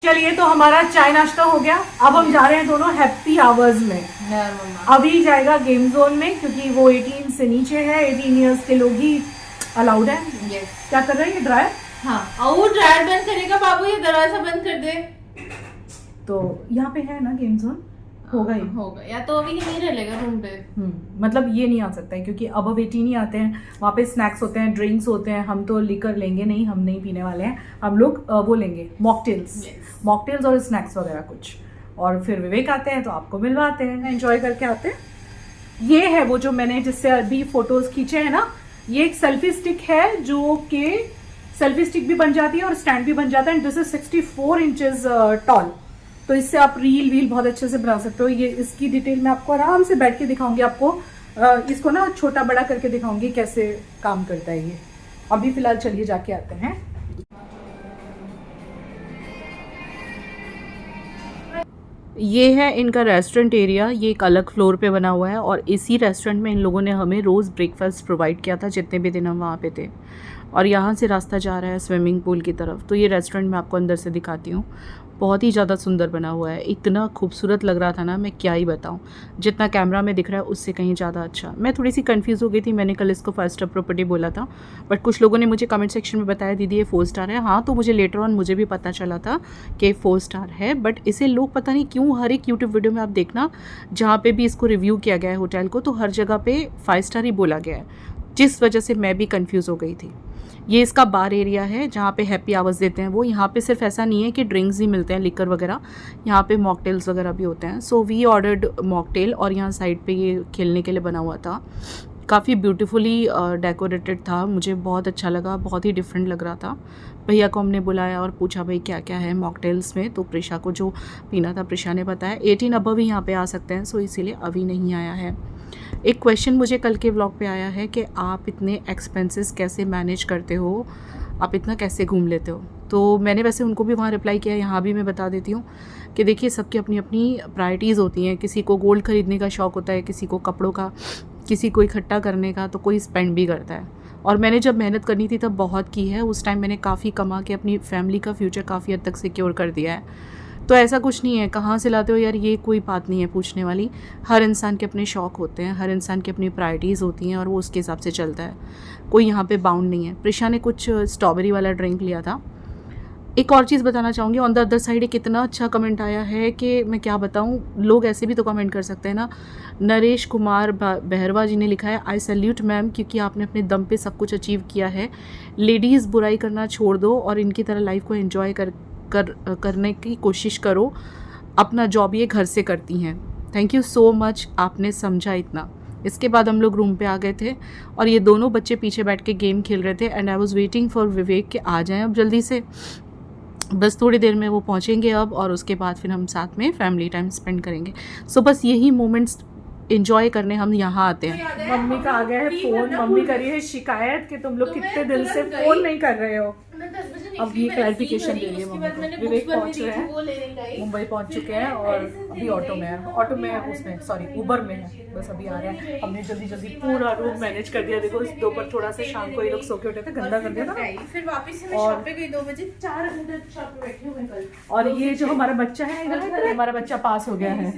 चलिए तो हमारा चाय नाश्ता हो गया। अब हम जा रहे हैं दोनों हैप्पी आवर्स में। अभी जाएगा गेम जोन में क्योंकि वो 18 से नीचे है, 18 इयर्स के लोग ही अलाउड है। yes. क्या कर रहे हैं ड्रायर? हाँ, और वो ड्रायर बंद करेगा बाबू, ये दरवाजा बंद कर दे। तो यहाँ पे है ना गेम जोन, होगा ही होगा, या तो अभी नहीं रहेगा रूम पे। मतलब ये नहीं आ सकता है क्योंकि अब 18 ही आते हैं। वहाँ पे स्नैक्स होते हैं, ड्रिंक्स होते हैं। हम तो लिकर लेंगे नहीं, हम नहीं पीने वाले हैं। हम लोग वो लेंगे मॉकटेल्स और स्नैक्स वगैरह कुछ। और फिर विवेक आते हैं तो आपको मिलवाते हैं, एंजॉय करके आते हैं। ये है वो जो मैंने जिससे अभी फोटोज खींचे हैं ना, ये एक सेल्फी स्टिक है जो कि सेल्फी स्टिक भी बन जाती है और स्टैंड भी बन जाता है। दिस इज 64 इंचेस टॉल, तो इससे आप रील वील बहुत अच्छे से बना सकते हो। ये इसकी डिटेल मैं आपको आराम से बैठ के दिखाऊंगी। आपको इसको ना छोटा बड़ा करके दिखाऊंगी कैसे काम करता है ये। अभी फिलहाल चलिए जाके आते हैं। ये है इनका रेस्टोरेंट एरिया। ये एक अलग फ्लोर पे बना हुआ है और इसी रेस्टोरेंट में इन लोगों ने हमें रोज़ ब्रेकफास्ट प्रोवाइड किया था जितने भी दिन हम वहाँ पे थे। और यहाँ से रास्ता जा रहा है स्विमिंग पूल की तरफ। तो ये रेस्टोरेंट मैं आपको अंदर से दिखाती हूँ। बहुत ही ज़्यादा सुंदर बना हुआ है, इतना खूबसूरत लग रहा था ना, मैं क्या ही बताऊँ। जितना कैमरा में दिख रहा है उससे कहीं ज़्यादा अच्छा। मैं थोड़ी सी कंफ्यूज हो गई थी, मैंने कल इसको 5 स्टार प्रॉपर्टी बोला था, बट कुछ लोगों ने मुझे कमेंट सेक्शन में बताया दीदी ये 4 स्टार है। हाँ, तो मुझे लेटर ऑन मुझे भी पता चला था कि 4 स्टार है, बट इसे लोग पता नहीं क्यों हर एक यूट्यूब वीडियो में आप देखना जहाँ पे भी इसको रिव्यू किया गया है होटल को, तो हर जगह पे 5 स्टार ही बोला गया है, जिस वजह से मैं भी कंफ्यूज हो गई थी। ये इसका बार एरिया है जहाँ पे हैप्पी आवर्स देते हैं वो। यहाँ पे सिर्फ ऐसा नहीं है कि ड्रिंक्स ही मिलते हैं, लिकर वगैरह, यहाँ पे मॉकटेल्स वगैरह भी होते हैं। सो वी ऑर्डर्ड मॉकटेल और यहाँ साइड पे ये खेलने के लिए बना हुआ था। काफ़ी ब्यूटीफुली डेकोरेटेड था, मुझे बहुत अच्छा लगा, बहुत ही डिफरेंट लग रहा था। भैया को हमने बुलाया और पूछा भाई क्या क्या है मॉकटेल्स में, तो प्रिशा को जो पीना था प्रिशा ने बताया। 18 अबव ही यहाँ पे आ सकते हैं, सो इसीलिए अभी नहीं आया है। एक क्वेश्चन मुझे कल के व्लॉग पे आया है कि आप इतने एक्सपेंसेस कैसे मैनेज करते हो, आप इतना कैसे घूम लेते हो। तो मैंने वैसे उनको भी वहाँ रिप्लाई किया, यहाँ भी मैं बता देती हूँ कि देखिए सबकी अपनी अपनी प्रायोरिटीज़ होती हैं। किसी को गोल्ड ख़रीदने का शौक़ होता है, किसी को कपड़ों का, किसी को इकट्ठा करने का, तो कोई स्पेंड भी करता है। और मैंने जब मेहनत करनी थी तब बहुत की है। उस टाइम मैंने काफ़ी कमा के अपनी फैमिली का फ्यूचर काफ़ी हद तक सिक्योर कर दिया है। तो ऐसा कुछ नहीं है कहाँ से लाते हो यार, ये कोई बात नहीं है पूछने वाली। हर इंसान के अपने शौक़ होते हैं, हर इंसान की अपनी प्रायोरिटीज़ होती हैं और वो उसके हिसाब से चलता है। कोई यहाँ पे बाउंड नहीं है। प्रिशा ने कुछ स्ट्रॉबेरी वाला ड्रिंक लिया था। एक और चीज़ बताना चाहूँगी, ऑन द अदर साइड एक इतना अच्छा कमेंट आया है कि मैं क्या बताऊँ। लोग ऐसे भी तो कमेंट कर सकते हैं ना। नरेश कुमार बहरवा जी ने लिखा है, आई सैल्यूट मैम, क्योंकि आपने अपने दम पे सब कुछ अचीव किया है। लेडीज़ बुराई करना छोड़ दो और इनकी तरह लाइफ को एंजॉय करने की कोशिश करो। अपना जॉब ये घर से करती हैं। थैंक यू सो मच, आपने समझा इतना। इसके बाद हम लोग रूम पे आ गए थे और ये दोनों बच्चे पीछे बैठ के गेम खेल रहे थे and I was waiting for Vivek कि आ जाएं अब जल्दी से। बस थोड़ी देर में वो पहुंचेंगे अब, और उसके बाद फिर हम साथ में फैमिली टाइम स्पेंड करेंगे। सो बस यही मोमेंट्स एंजॉय करने हम यहाँ आते हैं। मम्मी का आ गया है फ़ोन, मम्मी करी है शिकायत कि तुम लोग कितने दिल से फ़ोन नहीं कर रहे हो। अब ये क्लैरिफिकेशन दे रही है मम्मी को। विवेक पहुंच रहे हैं, मुंबई पहुंच चुके हैं और अभी ऑटो में है, उसमें सॉरी ऊबर में है, बस अभी आ रहे हैं। हमने जल्दी जल्दी पूरा रूम मैनेज कर दिया। देखो दोपहर थोड़ा सा शाम को ये लोग सो के उठे थे, गंदा कर दिया था, फिर वापस से मैं शॉप पे गई 2 बजे, 4 घंटे शॉप पे बैठी हूं मैं कल। और ये जो हमारा बच्चा है, इधर हमारा बच्चा पास हो गया है,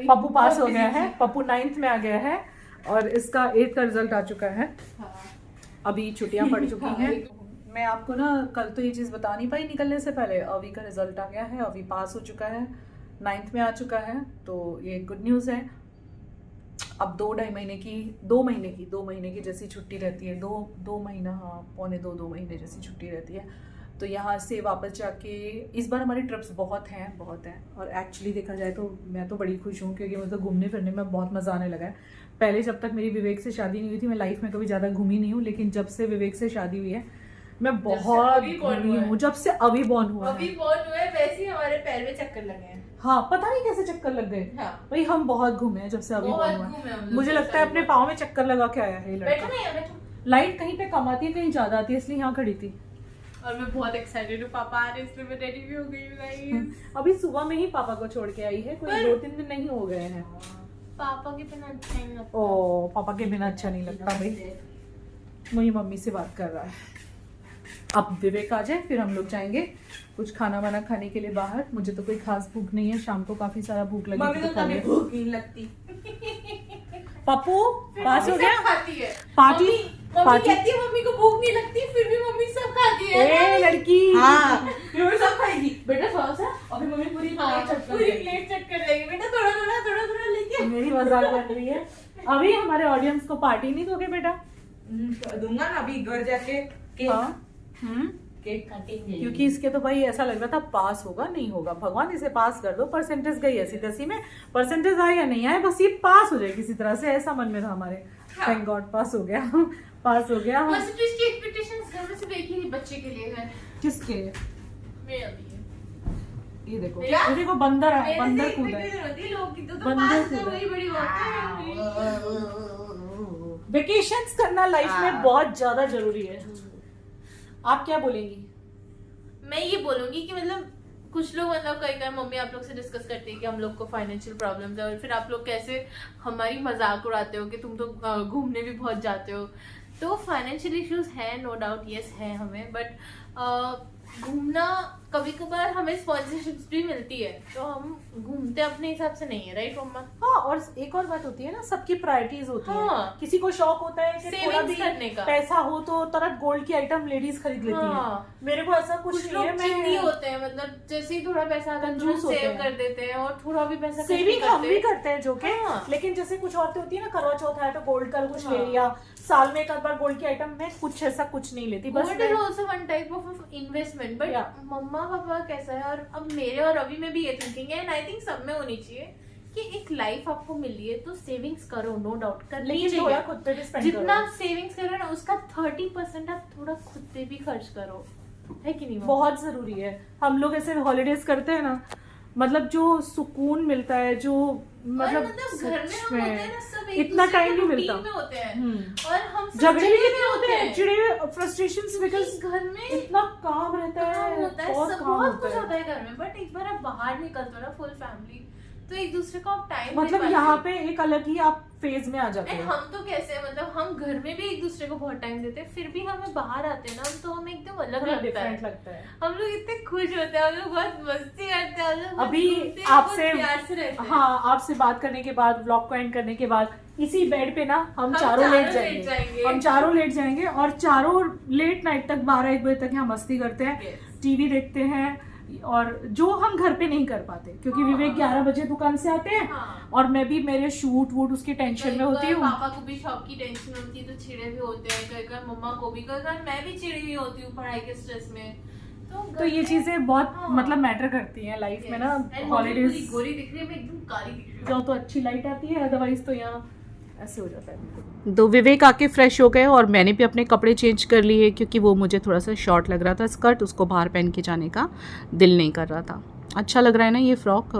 पप्पू पास हो गया है। पप्पू 9th में आ गया है और इसका 8th का रिजल्ट आ चुका है। अभी छुट्टियां पड़ चुकी हैं। मैं आपको ना कल तो ये चीज़ बता नहीं पाई निकलने से पहले, अभी का रिजल्ट आ गया है, अभी पास हो चुका है, 9th में आ चुका है, तो ये गुड न्यूज़ है। अब 2 महीने की जैसी छुट्टी रहती है, दो महीना, हाँ पौने 2 महीने जैसी छुट्टी रहती है। तो यहाँ से वापस जाके इस बार हमारी ट्रिप्स बहुत हैं और एक्चुअली देखा जाए तो मैं तो बड़ी खुश हूँ क्योंकि मुझे घूमने फिरने में बहुत मज़ा आने लगा है। पहले जब तक मेरी विवेक से शादी नहीं हुई थी मैं लाइफ में कभी ज़्यादा घूमी नहीं हूँ, लेकिन जब से विवेक से शादी हुई है मैं बहुत घूमी हूँ। जब से अभी बॉर्न हुआ है वैसे ही हमारे पैर में चक्कर लगे हैं। हाँ, पता नहीं कैसे चक्कर लग गए। हाँ। भाई हम बहुत घूमे हैं जब से अभी बॉर्न हुआ है। मुझे लगता है अपने पाँव में चक्कर लगा के आया है ये लड़का। लाइट कहीं पे कम आती है कहीं ज्यादा आती है, इसलिए यहाँ खड़ी थी। और मैं बहुत एक्साइटेड हूँ, पापा आ रहे हैं इसलिए मैं रेडी भी हो गई हूँ। अभी सुबह में ही पापा को छोड़ के आई है, कोई 2-3 दिन नहीं हो गए हैं। पापा के बिना अच्छा नहीं लगता। ओ, पापा के बिना अच्छा नहीं लगता भाई। मुझे मम्मी से बात कर रहा है। अब विवेक आ जाए फिर हम लोग जाएंगे कुछ खाना वाना खाने के लिए बाहर। मुझे तो कोई खास भूख नहीं है, शाम को काफी सारा भूख लगी मम्मी थी को तो कभी भूख नहीं लगती। पप्पू पास हो मम्मी गया सब खाती है। पार्टी मम्मी पार्टी कहती है मम्मी को भूख नहीं लगती, फिर भी मम्मी सब खाती है। ए लड़की हाँ, फिर मम्मी सब खाएगी। बेटा थोड़ा सा, और फिर मम्मी पूरी हाँ, प्लेट चट पूरी प्लेट चट कर देगी। बेटा थोड़ा थोड़ा थोड़ा थोड़ा लेके। मेरी मजाक बन रही है। अभी हमारे ऑडियंस को पार्टी नहीं दोगे बेटा? दूंगा ना अभी घर जाके केक। हाँ केक काटेंगे क्योंकि इसके तो भाई ऐसा लग रहा था पास होगा नहीं होगा। भगवान इसे पास कर दो, परसेंटेज गई ऐसी तैसी में, परसेंटेज आए या नहीं आए बस ये पास हो जाए किसी तरह से, ऐसा मन में था हमारे। थैंक गॉड पास हो गया। पास हो गया। बस तो इसकी एक्सपेक्टेशंस घर में से देखी नहीं बच्चे के लिए है। किसके? मेरा भी है। ये देखो मेरा? ये देखो बंदर है, मेरे बंदर से कूदा है। expectation होती है लोग की, तो बंदर पास कूदा तो है। वही बड़ी बात है। वेकेशंस करना लाइफ में बहुत ज्यादा जरूरी है। आप क्या बोलेंगी? मैं ये बोलूंगी कि मतलब कुछ लोग मतलब कई कई मम्मी आप लोग से डिस्कस करती है कि हम लोग को फाइनेंशियल प्रॉब्लम्स है, और फिर आप लोग कैसे हमारी मजाक उड़ाते हो कि तुम तो घूमने भी बहुत जाते हो। तो फाइनेंशियल इश्यूज है, नो डाउट, यस है हमें, बट घूमना कभी कभार हमें स्पॉन्सरशिप्स भी मिलती है, तो हम घूमते अपने हिसाब से नहीं है, राइट मम्मा? हाँ, और एक और बात होती है ना, सबकी प्रायोरिटीज होती है। हाँ। किसी को शौक होता है कि थोड़ा सेविंग्स भी करने का। पैसा हो तो तुरंत गोल्ड की आइटम लेडीज खरीद लेती हाँ। हैं। मेरे को ऐसा कुछ कुछ नहीं लोग है। जिद्दी मैं होते हैं, मतलब जैसे ही थोड़ा पैसा आता है कंजूस होते सेव हैं। कर देते हैं, और थोड़ा भी पैसा खर्च सेविंग नहीं हम भी करते। करते हैं जो कि हाँ। लेकिन जैसे कुछ औरतें होती है ना, करवा चौथ है तो गोल्ड का कुछ ले हाँ। लिया, साल में एक आध बार गोल्ड की आइटम। में कुछ ऐसा कुछ नहीं लेती, बस gold is also one type of investment, but Yeah. मम्मा पापा कैसा है, और अब मेरे और रवि में भी ये थिंकिंग है, एंड आई थिंक सब में होनी चाहिए कि एक लाइफ आपको मिली है तो सेविंग्स करो, नो डाउट करनी लेकिन थोड़ा चाहिए। खुद पे भी स्पेंड जितना करो। आप सेविंग्स कर रहे हो ना, उसका 30% आप थोड़ा खुद पे भी खर्च करो, है कि नहीं? बहुत जरूरी है। हम लोग ऐसे हॉलीडेज करते हैं ना, मतलब जो सुकून मिलता है, जो मतलब घर में सच हम होते हैं ना, सब एक इतना दूसरे टाइम के नहीं routine मिलता। में होते हैं, हम्म। और हम सब झगड़े भी चिड़े कितने होते हैं, चिड़े फ्रस्ट्रेशंस, बिकॉज घर में इतना काम रहता काम है, होता है, बहुत सब काम बहुत कुछ होता होता है। है घर में, बट एक बार आप बाहर निकलते हो ना फुल फैमिली, तो एक दूसरे को आप टाइम मतलब यहाँ पे एक अलग ही आप फेज में आ जाते एंड हैं। हम तो कैसे हैं, मतलब हम घर में भी एक दूसरे को बहुत टाइम देते हैं, फिर भी हमें बाहर आते हैं ना, तो हमें एकदम अलग थोड़ा लगता डिफरेंट है। लगता है। हम लोग इतने खुश होते हैं, हम लोग बहुत मस्ती करते हैं, हम लोग बहुत अभी घूमते हैं, आपसे बहुत प्यार से रहते हैं। हाँ, आपसे बात करने के बाद, व्लॉग को एंड करने के बाद, इसी बेड पे ना हम चारों लेट जाएंगे। हम चारों लेट जाएंगे और चारों लेट नाइट तक 12-1 बजे तक यहाँ मस्ती करते हैं, Yes. टीवी देखते हैं, और जो हम घर पे नहीं कर पाते क्योंकि हाँ। विवेक 11 बजे दुकान से आते हैं, हाँ। और मैं भी मेरे शूट वूट उसकी टेंशन में होती हूँ। पापा को भी शॉप की टेंशन होती है तो चिड़े भी होते हैं, कई कई मम्मा को भी, कई कई मैं भी चिड़ी हुई होती हूँ पढ़ाई के स्ट्रेस में। तो ये चीजें बहुत हाँ। मतलब मैटर करती हैं लाइफ में ना। And मम्मी हॉलीडेज पूरी गोरी दिख रही है, मैं एकदम काली दिख रही हूँ। जाओ तो अच्छी लाइट आती है, अदरवाइज तो यहाँ ऐसे हो जाता है। तो विवेक आके फ्रेश हो गए और मैंने भी अपने कपड़े चेंज कर लिए क्योंकि वो मुझे थोड़ा सा शॉर्ट लग रहा था स्कर्ट, उसको बाहर पहन के जाने का दिल नहीं कर रहा था। अच्छा लग रहा है ना ये फ्रॉक,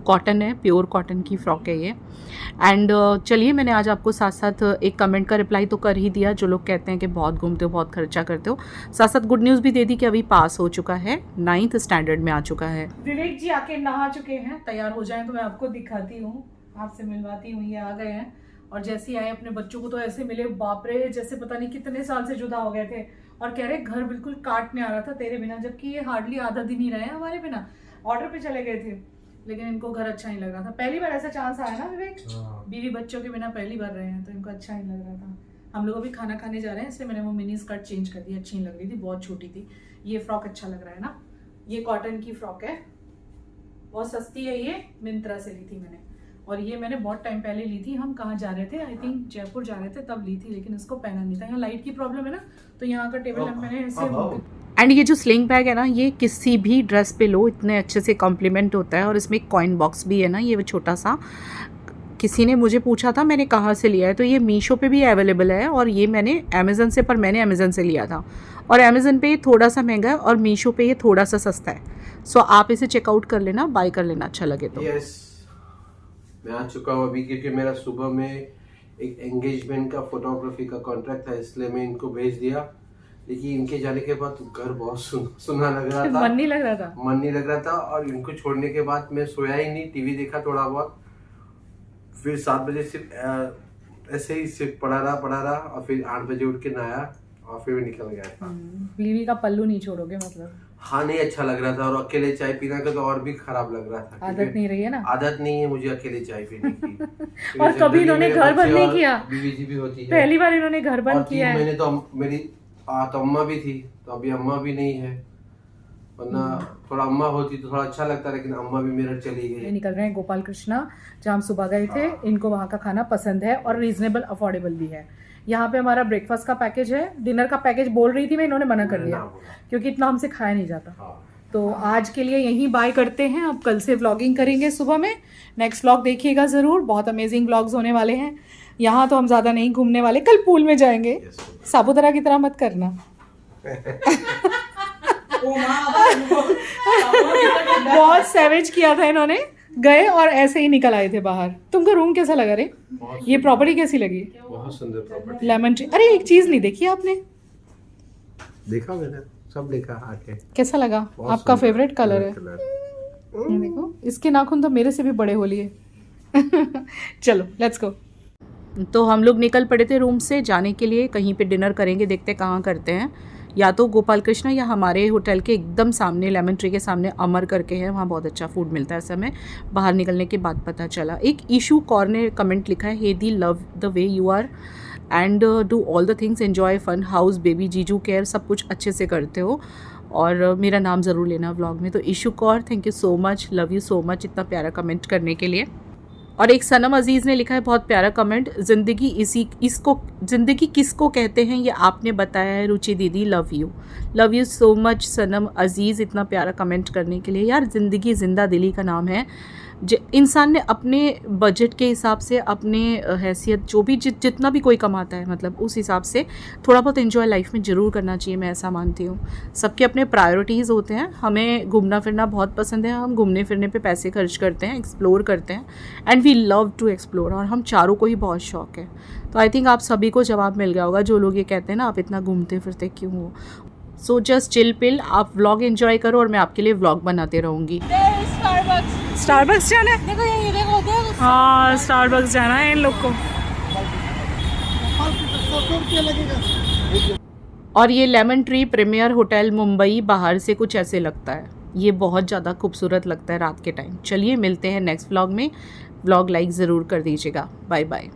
कॉटन है, प्योर कॉटन की फ्रॉक है ये। एंड चलिए, मैंने आज आपको साथ साथ एक कमेंट का रिप्लाई तो कर ही दिया, जो लोग कहते हैं कि बहुत घूमते हो, बहुत खर्चा करते हो। साथ साथ गुड न्यूज़ भी दे दी कि अभी पास हो चुका है, 9th स्टैंडर्ड में आ चुका है। विवेक जी आके नहा चुके हैं, तैयार हो जाएं तो मैं आपको दिखाती हूँ, आपसे मिलवाती हूँ। ये आ गए हैं और जैसे ही आए अपने बच्चों को तो ऐसे मिले, बाप रे, जैसे पता नहीं कितने साल से जुदा हो गए थे, और कह रहे घर बिल्कुल काटने आ रहा था तेरे बिना, जबकि ये हार्डली आधा दिन ही रहे हैं हमारे बिना, ऑर्डर पे चले गए थे, लेकिन इनको घर अच्छा नहीं लग रहा था। पहली बार ऐसा चांस आया ना विवेक, बीवी बच्चों के बिना पहली बार रहे हैं, तो इनको अच्छा नहीं लग रहा था। हम लोग अभी खाना खाने जा रहे हैं, इसलिए मैंने वो मिनी स्कर्ट चेंज कर दी, अच्छी नहीं लग रही थी, बहुत छोटी थी। ये फ्रॉक अच्छा लग रहा है ना, ये कॉटन की फ्रॉक है, बहुत सस्ती है, ये मिंत्रा से ली थी मैंने, और ये मैंने बहुत टाइम पहले ली थी। हम कहाँ जा रहे थे, आई थिंक जयपुर जा रहे थे, तब ली थी, लेकिन इसको पहना नहीं था। यहाँ लाइट की प्रॉब्लम है ना, तो यहाँ का टेबल लैंप मैंने ऐसे। एंड ये जो स्लिंग बैग है ना, ये किसी भी ड्रेस पे लो इतने अच्छे से कॉम्प्लीमेंट होता है, और इसमें एक कॉइन बॉक्स भी है ना, ये छोटा सा। किसी ने मुझे पूछा था मैंने कहाँ से लिया है, तो ये मीशो पे भी अवेलेबल है, और ये मैंने अमेज़न से, पर मैंने अमेज़न से लिया था, और अमेज़न पे ये थोड़ा सा महंगा है और मीशो पे ये थोड़ा सा सस्ता है। सो आप इसे चेकआउट कर लेना, बाय कर लेना अच्छा लगे तो। यस, मैं आ चुका हूँ अभी, क्योंकि मेरा सुबह में एक एंगेजमेंट का फोटोग्राफी का कॉन्ट्रैक्ट था, इसलिए मैं इनको भेज दिया। लेकिन इनके जाने के बाद घर बहुत सुना लग रहा था, मन नहीं लग रहा था, और इनको छोड़ने के बाद मैं सोया ही नहीं, टीवी देखा थोड़ा बहुत, फिर 7 बजे सिर्फ ऐसे ही सिर्फ पढ़ा रहा, और फिर 8 बजे उठ के नहाया और फिर भी निकल गया था। बीवी का पल्लू नहीं छोड़ोगे मतलब। हाँ नहीं अच्छा लग रहा था, और अकेले चाय पीना का तो और भी खराब लग रहा था। आदत नहीं रही है ना, आदत नहीं है मुझे अकेले चाय पीने की। और कभी इन्होंने घर बंद नहीं किया, बीवी जी भी होती है, पहली बार इन्होंने घर बंद किया है। मैंने तो मेरी तो अम्मा भी थी, तो अभी अम्मा भी नहीं है, वरना थोड़ा अम्मा होती तो थोड़ा अच्छा लगता, लेकिन अम्मा भी मेरठ चली गई। निकल रहे हैं गोपाल कृष्णा, जहाँ हम सुबह गए थे। इनको वहाँ का खाना पसंद है और रीजनेबल अफोर्डेबल भी है। यहाँ पे हमारा ब्रेकफास्ट का पैकेज है, डिनर का पैकेज बोल रही थी मैं, इन्होंने मना कर दिया क्योंकि इतना हमसे खाया नहीं जाता। तो आज के लिए यहीं बाय करते हैं, अब कल से व्लॉगिंग करेंगे सुबह में। नेक्स्ट व्लॉग देखिएगा ज़रूर, बहुत अमेजिंग व्लॉग्स होने वाले हैं। यहाँ तो हम ज़्यादा नहीं घूमने वाले, कल पूल में जाएंगे। साबुतरा की तरह मत करना। बहुत सैवेज किया था इन्होंने, गए और ऐसे ही निकल आए थे बाहर। तुमको रूम कैसा लगा रे? ये प्रॉपर्टी कैसी लगी? बहुत सुंदर प्रॉपर्टी। Lemon tree. अरे एक चीज नहीं देखी आपने? देखा मैंने, सब देखा आके। कैसा लगा? आपका फेवरेट कलर है? ये देखो, इसके नाखून तो मेरे से भी बड़े हो लिए। चलो लेट्स गो। तो हम लोग निकल पड़े थे रूम से जाने के लिए, कहीं पे डिनर करेंगे, देखते कहाँ करते हैं। या तो गोपाल कृष्णा या हमारे होटल के एकदम सामने लेमन ट्री के सामने अमर करके है, वहाँ बहुत अच्छा फूड मिलता है। समय बाहर निकलने के बाद पता चला। एक इशू कौर ने कमेंट लिखा है, हेदी love the way you are and do all the things, enjoy fun house baby जीजू केयर, सब कुछ अच्छे से करते हो और मेरा नाम ज़रूर लेना व्लॉग में। तो issue Kaur, thank you so much, love you so much इतना प्यारा कमेंट करने के लिए। और एक सनम अजीज़ ने लिखा है बहुत प्यारा कमेंट, ज़िंदगी ज़िंदगी किसको कहते हैं ये आपने बताया है रुचि दीदी, लव यू सो मच सनम अजीज़ इतना प्यारा कमेंट करने के लिए। यार ज़िंदगी जिंदा दिली का नाम है। इंसान ने अपने बजट के हिसाब से, अपने हैसियत जो भी जितना भी कोई कमाता है, मतलब उस हिसाब से थोड़ा बहुत एंजॉय लाइफ में ज़रूर करना चाहिए, मैं ऐसा मानती हूँ। सबके अपने प्रायोरिटीज़ होते हैं। हमें घूमना फिरना बहुत पसंद है, हम घूमने फिरने पे पैसे खर्च करते हैं, एक्सप्लोर करते हैं and we love to explore, और हम चारों को ही बहुत शौक है। तो आई थिंक आप सभी को जवाब मिल गया होगा जो लोग ये कहते हैं ना आप इतना घूमते फिरते क्यों हो। सो जस्ट चिल पिल, आप व्लॉग एंजॉय करो और मैं आपके लिए व्लॉग बनाते रहूँगी। स्टारबक्स जाना है? देखो हाँ स्टारबक्स जाना है इन लोग को। और ये Lemon Tree Premier hotel Mumbai बाहर से कुछ ऐसे लगता है, ये बहुत ज़्यादा खूबसूरत लगता है रात के टाइम। चलिए मिलते हैं नेक्स्ट व्लॉग में, व्लॉग लाइक ज़रूर कर दीजिएगा। Bye bye.